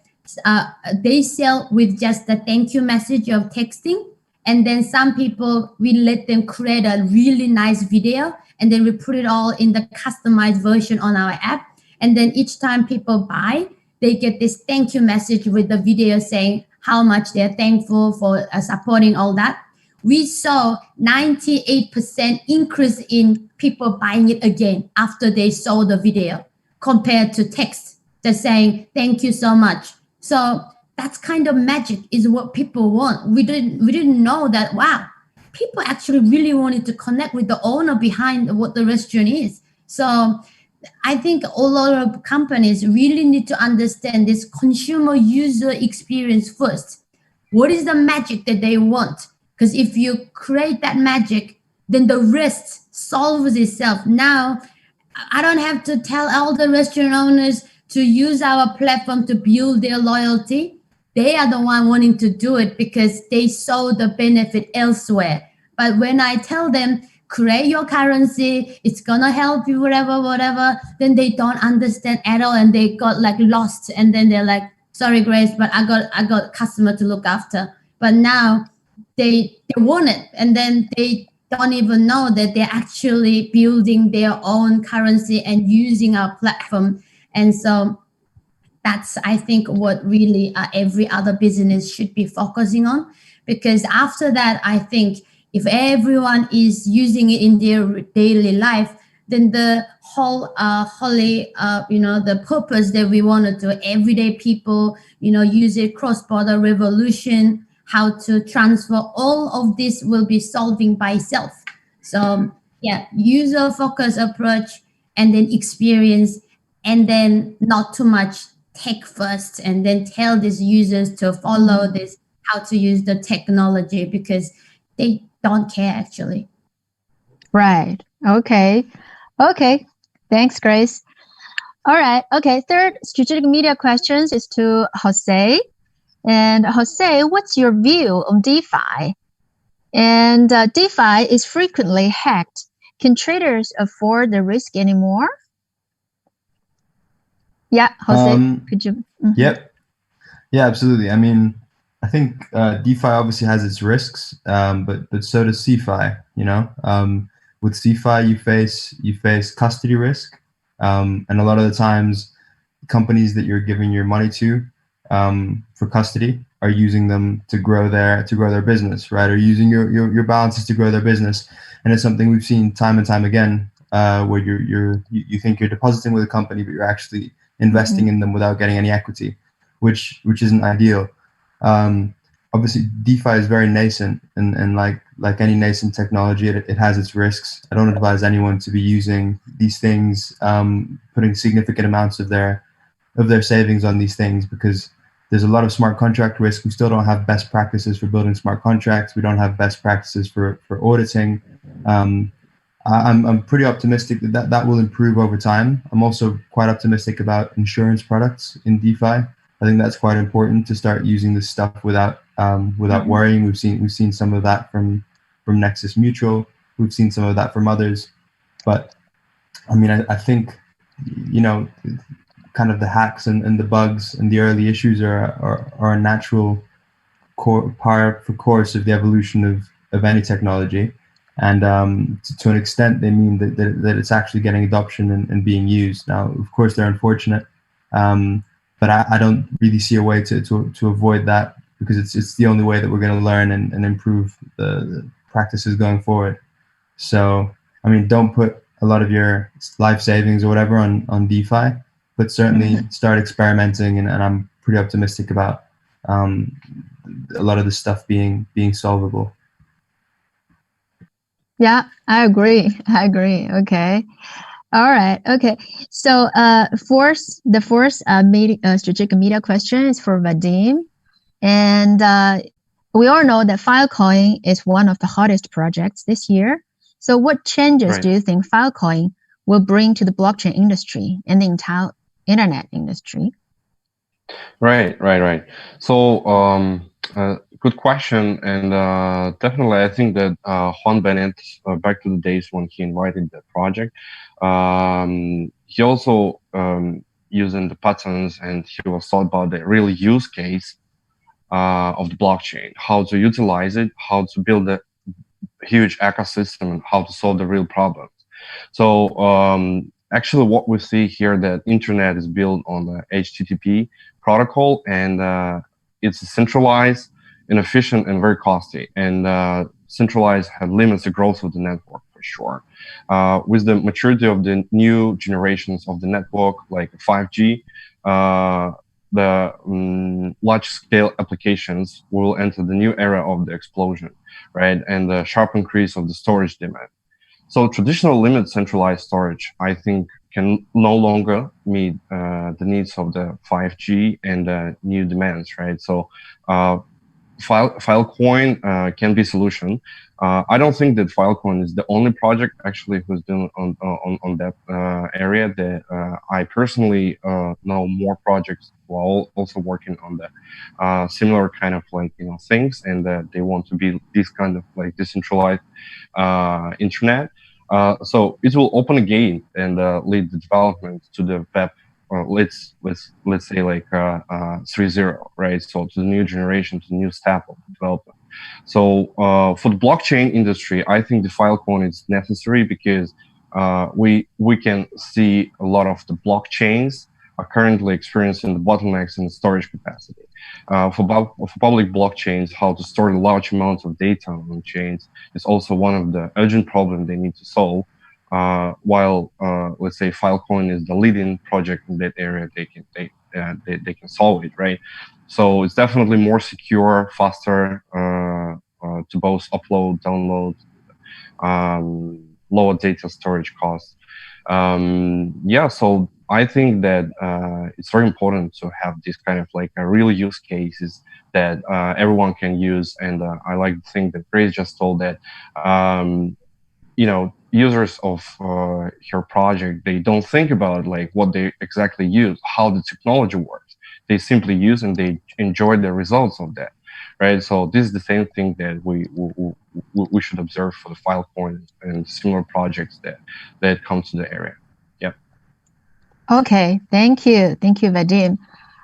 they sell with just the thank you message of texting, and then some people, we let them create a really nice video, and then we put it all in the customized version on our app, and then each time people buy, they get this thank you message with the video saying how much they're thankful for supporting all that. We saw 98% increase in people buying it again after they saw the video compared to text. They're saying, thank you so much. So that's kind of magic is what people want. We didn't know that, wow, people actually really wanted to connect with the owner behind what the restaurant is. So I think a lot of companies really need to understand this consumer user experience first. What is the magic that they want? Because if you create that magic, then the rest solves itself. Now, I don't have to tell all the restaurant owners to use our platform to build their loyalty. They are the one wanting to do it because they saw the benefit elsewhere. But when I tell them, create your currency, it's gonna help you, whatever, then they don't understand at all and they got like lost. And then they're like, sorry, Grace, but I got customer to look after. But now they want it. And then they don't even know that they're actually building their own currency and using our platform. And so that's, I think, what really every other business should be focusing on. Because after that, I think if everyone is using it in their daily life, then the whole the purpose that we want to do, everyday people, use it, cross-border revolution, how to transfer, all of this will be solving by itself. So yeah, user-focused approach, and then experience, and then not too much tech first, and then tell these users to follow this, how to use the technology, because they don't care actually. Right. Okay. Thanks, Grace. All right. Okay. Third strategic media questions is to Jose. And Jose, what's your view on DeFi? And DeFi is frequently hacked. Can traders afford the risk anymore? Yeah, Jose, could you? Yep. Yeah, absolutely. I mean, I think DeFi obviously has its risks, but so does CeFi. You know, with CeFi you face custody risk, and a lot of the times, companies that you're giving your money to for custody are using them to grow their business, right? Or using your balances to grow their business, and it's something we've seen time and time again, where you think you're depositing with a company, but you're actually investing in them without getting any equity, which isn't ideal. Obviously, DeFi is very nascent, and like any nascent technology, it has its risks. I don't advise anyone to be using these things, putting significant amounts of their savings on these things, because there's a lot of smart contract risk. We still don't have best practices for building smart contracts. We don't have best practices for auditing. I'm pretty optimistic that will improve over time. I'm also quite optimistic about insurance products in DeFi. I think that's quite important to start using this stuff without worrying. We've seen some of that from Nexus Mutual. We've seen some of that from others. But I mean, I think, you know, kind of the hacks and the bugs and the early issues are a natural course of the evolution of any technology. And to an extent, they mean that it's actually getting adoption and being used. Now, of course, they're unfortunate, but I don't really see a way to avoid that, because it's the only way that we're going to learn and improve the practices going forward. So, I mean, don't put a lot of your life savings or whatever on DeFi, but certainly start experimenting, and I'm pretty optimistic about a lot of this stuff being solvable. Yeah, I agree. Okay. All right. Okay. So the fourth strategic media question is for Vadim. And we all know that Filecoin is one of the hottest projects this year. So what changes do you think Filecoin will bring to the blockchain industry and the entire internet industry? Right. So good question, and definitely I think that Juan Bennett, back to the days when he invited the project, he also using the patterns, and he was thought about the real use case of the blockchain, how to utilize it, how to build a huge ecosystem, and how to solve the real problems. So actually what we see here, that internet is built on the HTTP protocol, and it's centralized, inefficient, and very costly. And centralized had limits the growth of the network, for sure. With the maturity of the new generations of the network, like 5G, the large-scale applications will enter the new era of the explosion, right? And the sharp increase of the storage demand. So traditional limit centralized storage, I think, can no longer meet the needs of the 5G and new demands, right? So Filecoin can be a solution. I don't think that Filecoin is the only project actually who's been on that area. That I personally know more projects who are also working on the similar kind of things, and they want to be this kind of decentralized internet. So it will open a gate and lead the development to the web. Let's say 3.0, right? So to the new generation, to the new step of development. So for the blockchain industry, I think the Filecoin is necessary, because we can see a lot of the blockchains are currently experiencing the bottlenecks in storage capacity. For public blockchains, how to store large amounts of data on chains is also one of the urgent problems they need to solve. While let's say Filecoin is the leading project in that area, they can solve it, right? So it's definitely more secure, faster to both upload, download, lower data storage costs. Yeah, so I think that it's very important to have this kind of a real use cases that everyone can use. And I like to think that Grace just told that, users of your project, they don't think about what they exactly use, how the technology works. They simply use and they enjoy the results of that, right? So this is the same thing that we should observe for the Filecoin and similar projects that come to the area. Yeah. Okay, thank you, Vadim.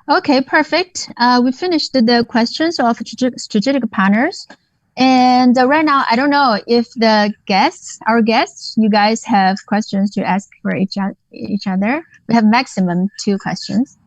Okay, perfect. We finished the questions of strategic partners. And right now, I don't know if our guests, you guys have questions to ask for each other. We have maximum 2 questions.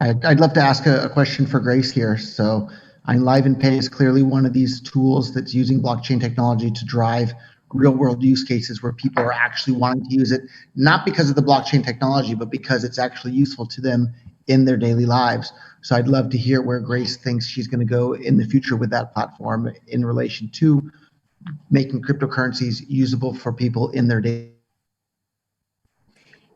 I'd love to ask a question for Grace here. So Live and Pay is clearly one of these tools that's using blockchain technology to drive real world use cases where people are actually wanting to use it, not because of the blockchain technology, but because it's actually useful to them in their daily lives. So I'd love to hear where Grace thinks she's going to go in the future with that platform in relation to making cryptocurrencies usable for people in their day.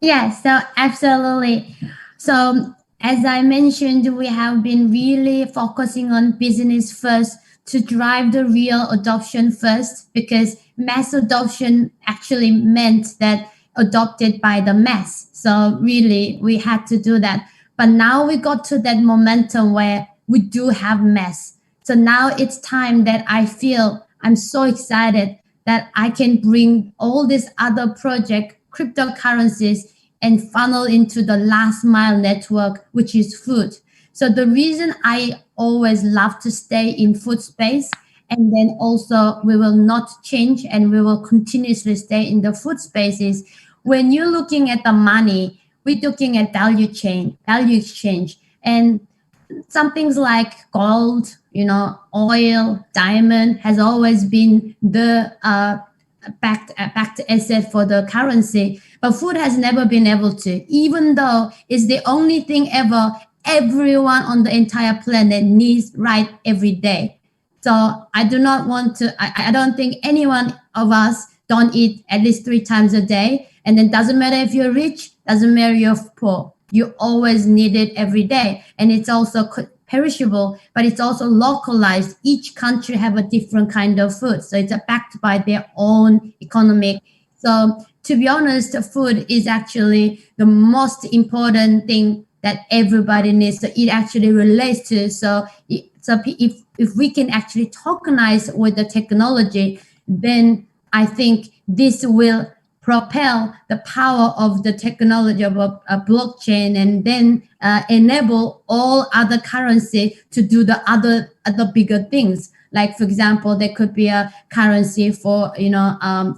Yeah, so absolutely. So as I mentioned, we have been really focusing on business first to drive the real adoption first, because mass adoption actually meant that adopted by the mass. So really, we had to do that. But now we got to that momentum where we do have mass. So now it's time that I feel I'm so excited that I can bring all these other project cryptocurrencies and funnel into the last mile network, which is food. So the reason I always love to stay in food space, and then also we will not change and we will continuously stay in the food space, is when you're looking at the money, we're looking at value chain, value exchange, and some things like gold, oil, diamond has always been the backed asset for the currency, but food has never been able to, even though it's the only thing ever everyone on the entire planet needs right every day. So I do not want to, I don't think anyone of us don't eat at least 3 times a day. And then doesn't matter if you're rich, doesn't matter if you're poor, you always need it every day. And it's also perishable, but it's also localized. Each country have a different kind of food. So it's backed by their own economic. So to be honest, food is actually the most important thing that everybody needs. So it actually relates to. So if we can actually tokenize with the technology, then I think this will propel the power of the technology of a blockchain, and then enable all other currency to do the other bigger things. Like, for example, there could be a currency for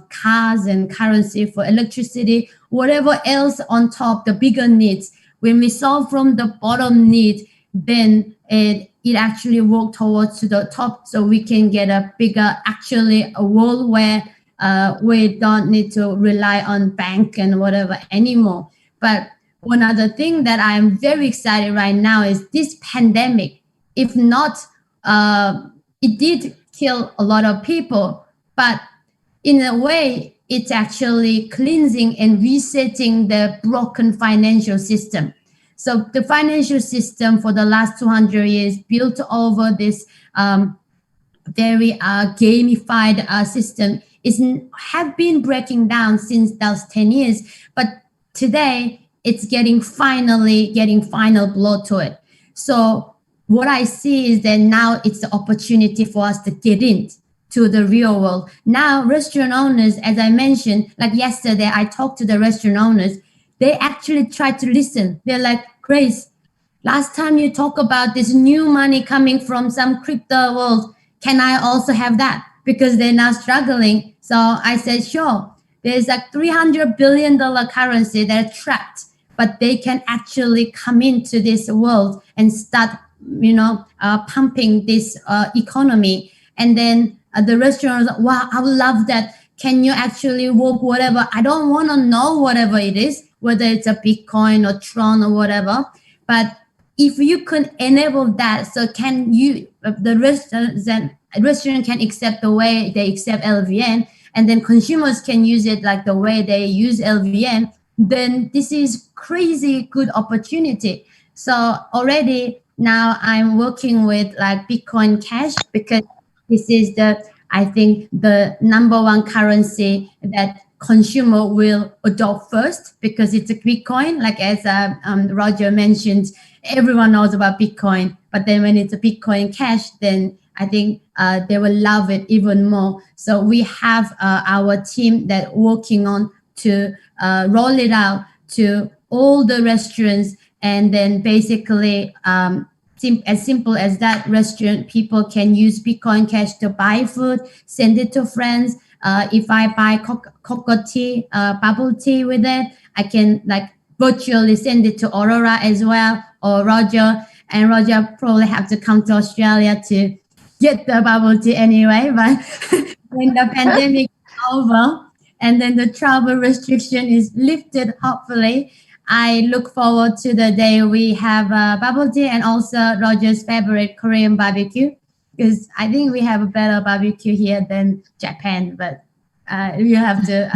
cars and currency for electricity, whatever else on top, the bigger needs. When we solve from the bottom need, then it actually work towards to the top, so we can get a bigger, actually a world where we don't need to rely on bank and whatever anymore. But one other thing that I'm very excited right now is this pandemic. If not, it did kill a lot of people, but in a way, it's actually cleansing and resetting the broken financial system. So the financial system for the last 200 years built over this very gamified system have been breaking down since those 10 years, but today it's finally getting final blow to it. So what I see is that now it's the opportunity for us to get into the real world. Now restaurant owners, as I mentioned, like yesterday I talked to the restaurant owners, they actually try to listen. They're like, Grace, last time you talk about this new money coming from some crypto world, can I also have that? Because they're now struggling. So I said, sure. There's like $300 billion currency that are trapped, but they can actually come into this world and start, pumping this economy. And then the restaurants, wow, I would love that. Can you actually work whatever? I don't want to know whatever it is, whether it's a Bitcoin or Tron or whatever. But if you can enable that, so can you, the restaurant can accept the way they accept LVN, and then consumers can use it like the way they use LVN, then this is crazy good opportunity. So already now I'm working with like Bitcoin Cash, because this is I think the number one currency that consumer will adopt first because it's a Bitcoin. Like as Roger mentioned, everyone knows about Bitcoin, but then when it's a Bitcoin Cash, then I think they will love it even more. So we have our team that working on to roll it out to all the restaurants, and then basically as simple as that, restaurant people can use Bitcoin Cash to buy food, send it to friends. If I buy cocoa tea, bubble tea with it, I can like virtually send it to Aurora as well, or Roger. And Roger probably have to come to Australia to get the bubble tea anyway. But when the pandemic is over and then the travel restriction is lifted, hopefully, I look forward to the day we have bubble tea and also Roger's favorite Korean barbecue, because I think we have a better barbecue here than Japan, but you have to.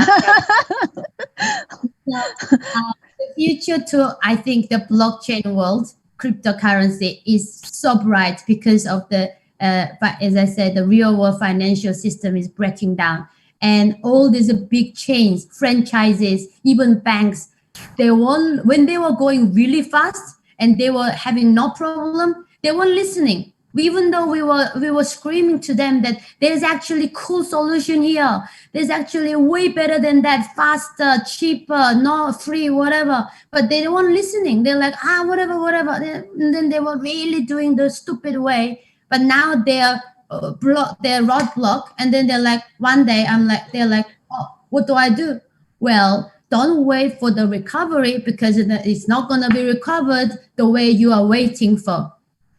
The future to, I think, the blockchain world, cryptocurrency is so bright because of the, as I said, the real world financial system is breaking down. And all these big chains, franchises, even banks, when they were going really fast and they were having no problem, they weren't listening. Even though we were screaming to them that there's actually cool solution here, there's actually way better than that, faster, cheaper, no free, whatever. But they weren't listening. They're like, whatever. And then they were really doing the stupid way. But now they're roadblock, and then they're like, one day they're like, oh, what do I do? Well, don't wait for the recovery, because it's not going to be recovered the way you are waiting for.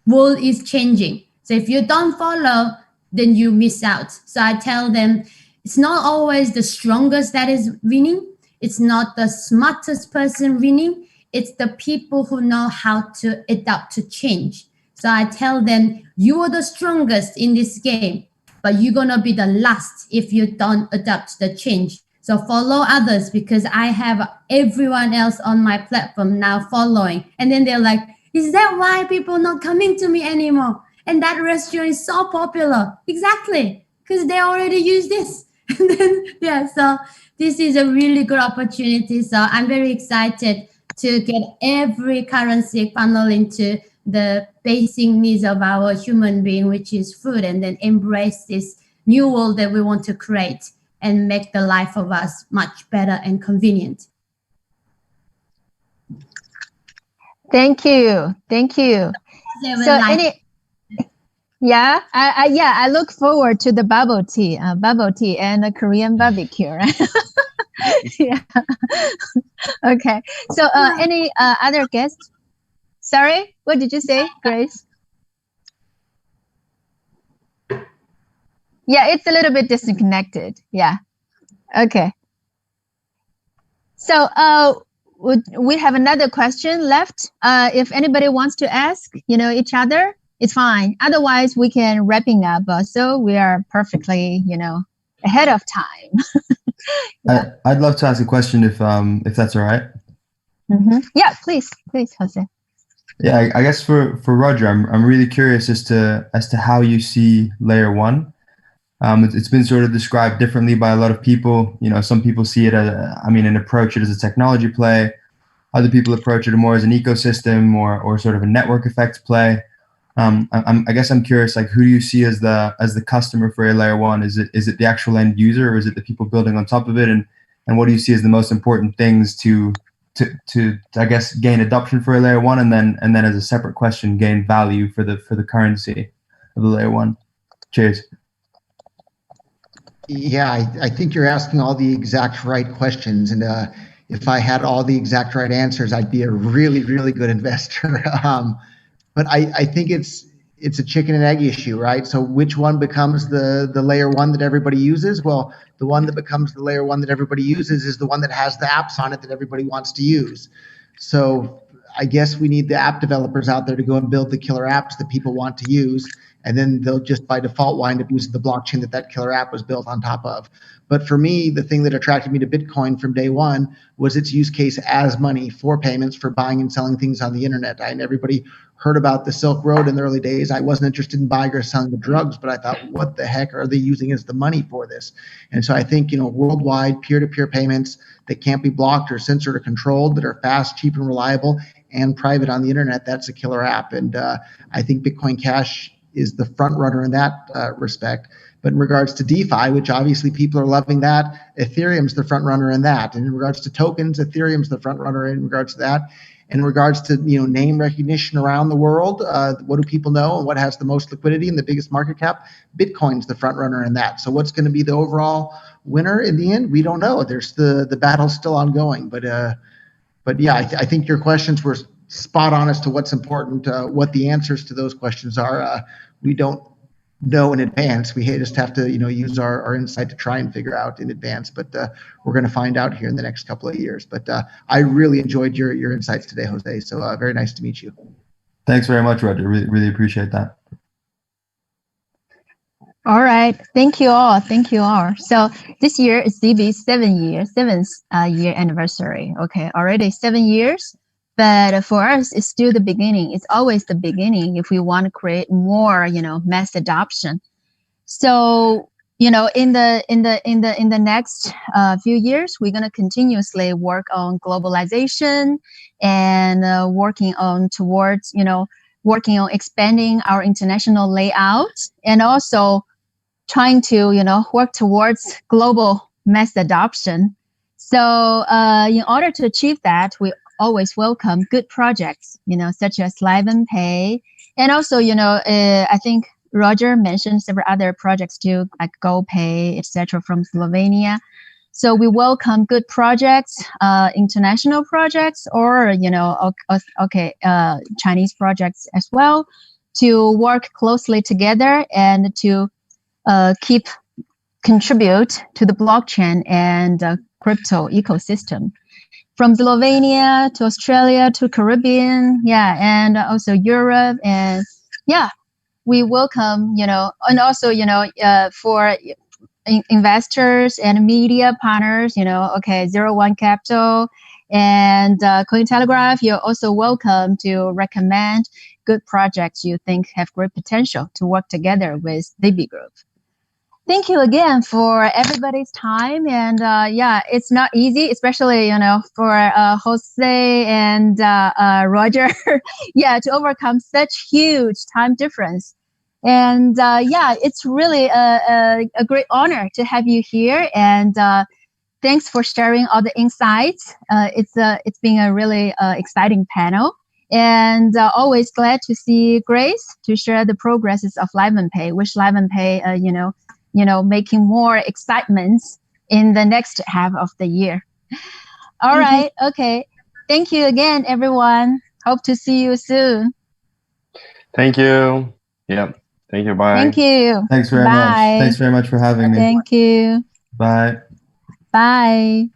World is changing. So if you don't follow, then you miss out. So I tell them, it's not always the strongest that is winning. It's not the smartest person winning. It's the people who know how to adapt to change. So I tell them, you are the strongest in this game, but you're going to be the last if you don't adapt to the change. So follow others, because I have everyone else on my platform now following. And then they're like, is that why people not coming to me anymore? And that restaurant is so popular. Exactly, because they already use this. And then, yeah, so this is a really good opportunity. So I'm very excited to get every currency funnel into the basic needs of our human being, which is food, and then embrace this new world that we want to create and make the life of us much better and convenient. Thank you. So I look forward to the bubble tea and the Korean barbecue, right? Yeah. Okay. So any other guests? Sorry, what did you say, Grace? Yeah, it's a little bit disconnected. Yeah. Okay. So we have another question left. If anybody wants to ask, each other, it's fine. Otherwise, we can wrapping up. So we are perfectly, ahead of time. Yeah. I'd love to ask a question if that's all right. Mm-hmm. Yeah, please, Jose. Yeah, I guess for Roger, I'm really curious as to how you see layer one. It's been sort of described differently by a lot of people. Some people see it as, and approach it as a technology play. Other people approach it more as an ecosystem or sort of a network effect play. I guess I'm curious, like, who do you see as the customer for a layer one? Is it the actual end user, or is it the people building on top of it? And what do you see as the most important things to I guess gain adoption for a layer one, and then as a separate question, gain value for the currency of the layer one? Cheers. Yeah, I think you're asking all the exact right questions, and if I had all the exact right answers, I'd be a really, really good investor. But I think it's a chicken and egg issue, right? So which one becomes the layer one that everybody uses? Well, the one that becomes the layer one that everybody uses is the one that has the apps on it that everybody wants to use. So I guess we need the app developers out there to go and build the killer apps that people want to use. and then they'll just by default wind up using the blockchain that killer app was built on top of. But for me, the thing that attracted me to Bitcoin from day one was its use case as money for payments, for buying and selling things on the internet. And everybody heard about the Silk Road in the early days. I wasn't interested in buying or selling the drugs, but I thought, what the heck are they using as the money for this? And so I think, worldwide peer-to-peer payments that can't be blocked or censored or controlled, that are fast, cheap, and reliable, and private on the internet, that's a killer app. And I think Bitcoin Cash is the front runner in that respect. But in regards to DeFi, which obviously people are loving that, Ethereum's the front runner in that. And in regards to tokens, Ethereum's the front runner in regards to that. In regards to name recognition around the world, what do people know and what has the most liquidity and the biggest market cap? Bitcoin's the front runner in that. So what's going to be the overall winner in the end? We don't know. There's the battle's still ongoing. But yeah, I think your questions were spot on as to what's important. What the answers to those questions are, we don't know in advance. We just have to use our insight to try and figure out in advance. But we're going to find out here in the next couple of years. But I really enjoyed your insights today, Jose. So very nice to meet you. Thanks very much, Roger. Really appreciate that. All right. Thank you all. Thank you all. So this year is ZB's seventh year anniversary. Okay, already 7 years. But for us, it's still the beginning. It's always the beginning if we want to create more, mass adoption. So, in the next few years, we're going to continuously work on globalization and working on expanding our international layout, and also trying to, work towards global mass adoption. So, in order to achieve that, we always welcome good projects, such as Live and Pay. And also, I think Roger mentioned several other projects too, like GoPay, etc., from Slovenia. So we welcome good projects, international projects, or, Chinese projects as well, to work closely together and to contribute to the blockchain and crypto ecosystem. From Slovenia to Australia to Caribbean, and also Europe, and we welcome, and also, for investors and media partners, 01 Capital and Cointelegraph, you're also welcome to recommend good projects you think have great potential to work together with ZB Group. Thank you again for everybody's time. And it's not easy, especially, for Jose and Roger, to overcome such huge time difference. And it's really a great honor to have you here. And thanks for sharing all the insights. It's been a really exciting panel. And always glad to see Grace to share the progresses of Live and Pay. Wish Live and Pay, making more excitements in the next half of the year. All right. Okay. Thank you again, everyone. Hope to see you soon. Thank you. Yeah. Thank you. Bye. Thank you. Thanks very much. Thanks very much for having me. Thank you. Bye. Bye.